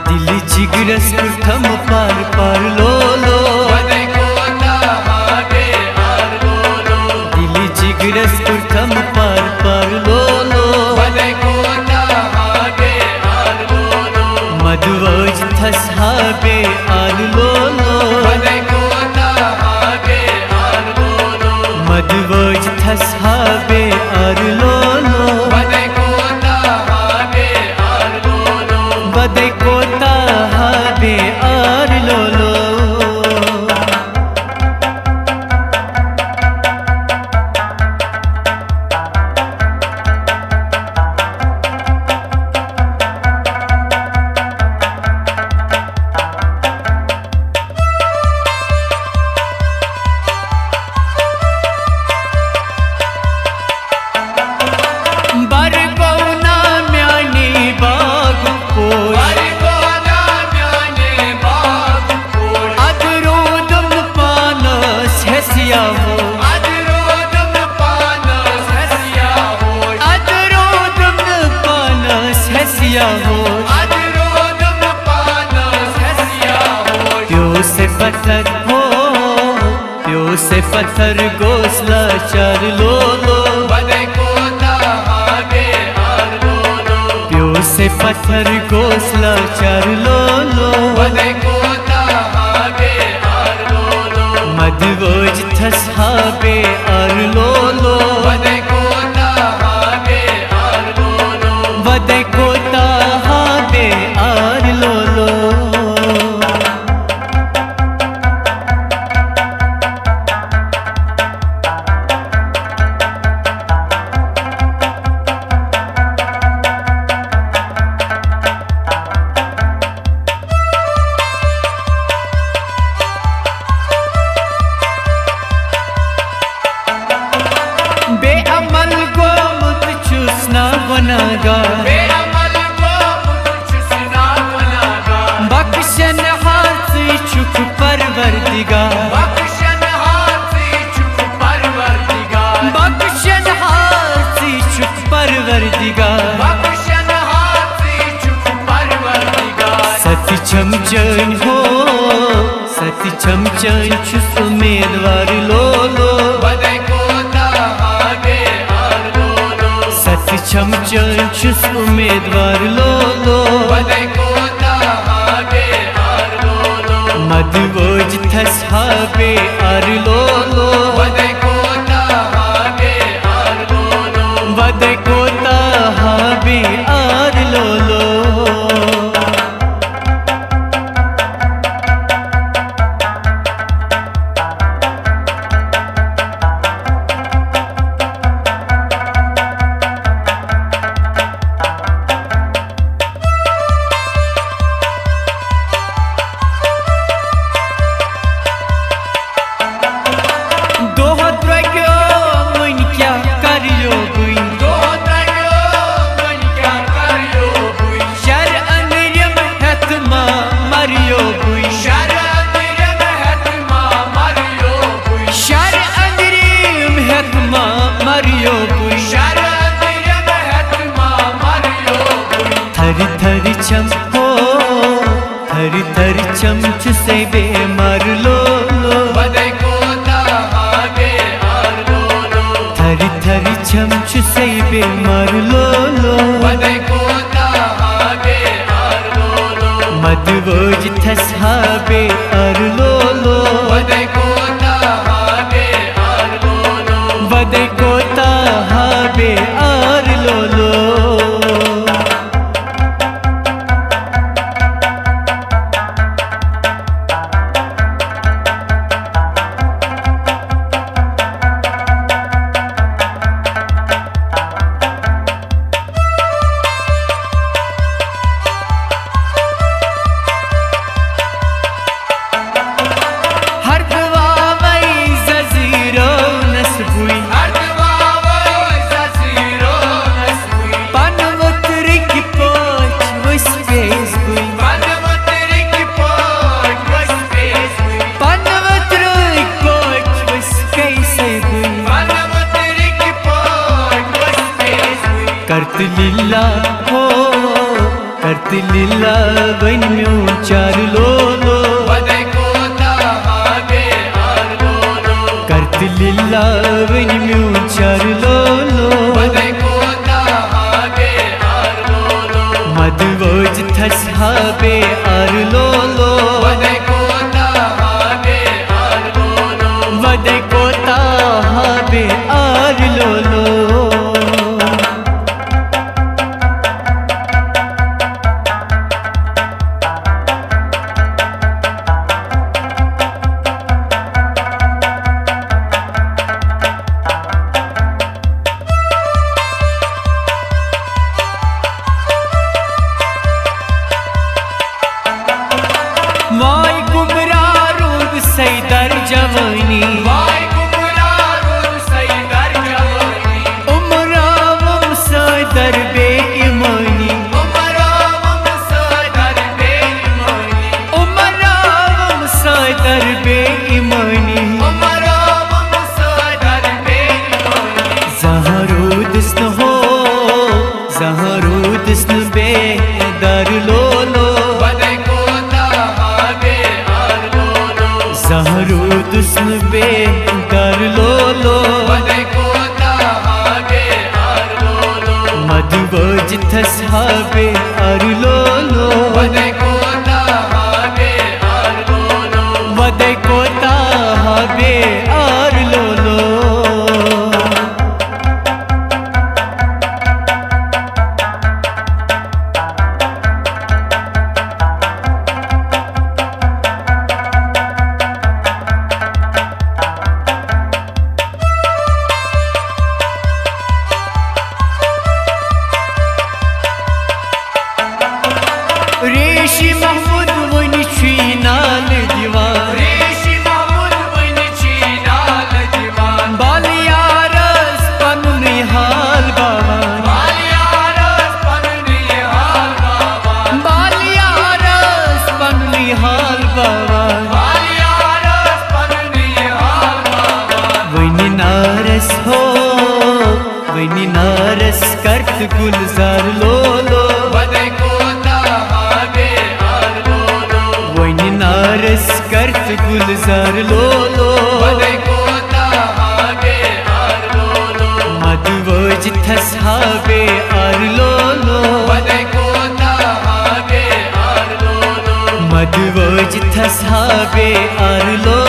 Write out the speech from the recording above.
दिल जिगरस कुठम पार पार लो लो बदे कोता हागे आर लो दिल जिगरस कुठम पार पार लो लो बदे कोता हागे आर लो मधुवज थस हाबे आर लो लो बदे कोता हागे आर लो मधुवज थस हाबे आर लो लो बदे कोता हागे आर लो बदे कोता हाबे आर लो लो प्यो से पत्थर हो प्यो से पत्थर घोसला चार लो लो बदे कोता हागे आर लो प्यो से पत्थर घोसला चार लो लो बदे कोता हागे आर लो मधुवज थस हाबे आर लो लो बदे कोता हागे आर लो बदे कोता हाबे आर लो लो बेअमल को मुत चूसना बनागा बेअमल को मुझसे बनागा बख्शन हाथ चुप परवरदिगा बख्शन हाथ से चुप परवरदिगा बख्शन हाथ चुप परवरदिगा बख्शन हाथ से चुप परवरदिगा सती चमचन हो सती चमचन छुस उम्मीदवार लो लो बदे कोता हागे आर लो सती चमचन छुस उम्मीदवार लो लो बदे कोता हागे आर लो मधुवज थस हाबे आर लो लो बदे कोता हागे आर लो बदे कोता हाबे आर लो लो थरी थरी चम हो थरी थरी चमच से बेमार लो लो बदे कोता हागे आर लो थरी थरी चमच से बेमार लो लो बदे कोता हागे आर लो मधुवज थस हाबे आर लो लो बदे कोता हागे आर लो बदे कोता हाबे are low low Leela one म्यूं चार लोलो वदे कोता हागे आर लोलो करत लिल्ला वन म्यूं चार लोलो वदे कोता हागे आर लोलो मद वोज थस हाबे आर लोलो वदे कोता हागे आर लोलो वदे कोता हाबे आर लोलो वाई गुमरा रूप सैदर जवानी वाई गुमरा रूप सैदर जवानी उमरावम सैदर बेईमानी उमरावम सैदर बेईमानी उमरावम सैदर बेईमानी उमरावम सैदर बेईमानी जहरुदस्न हो जहरुदस्न बेदर लोलो वदे कोता हागे आर लोलो जहरुदस्न बेदर लोलो वदे कोता हागे आर लोलो मधुवज थस हाबे आर लोलो वदे कोता हागे आर लोलो वदे कोता हाबे आर लोलो रेशी महमूद वनी छी नाल दीवान रेशी महमूद बन छी नाल दीवान बालियारस पनुनी हाल बावान बालियारस पन्नी हाल बाबा बालियारस पनुनी हाल बावान बालियारस पन्नी हाल बाबा वनी नारस हो वनी नारस करत गुलजार लोलो वदे कोता हागे आर लोलो वनी नारस करत गुलजार लोलो वदे कोता हागे आर लोलो मधुवज थस हाबे आर लोलो वदे कोता हागे आर लोलो मधुवज थस हाबे आर लोलो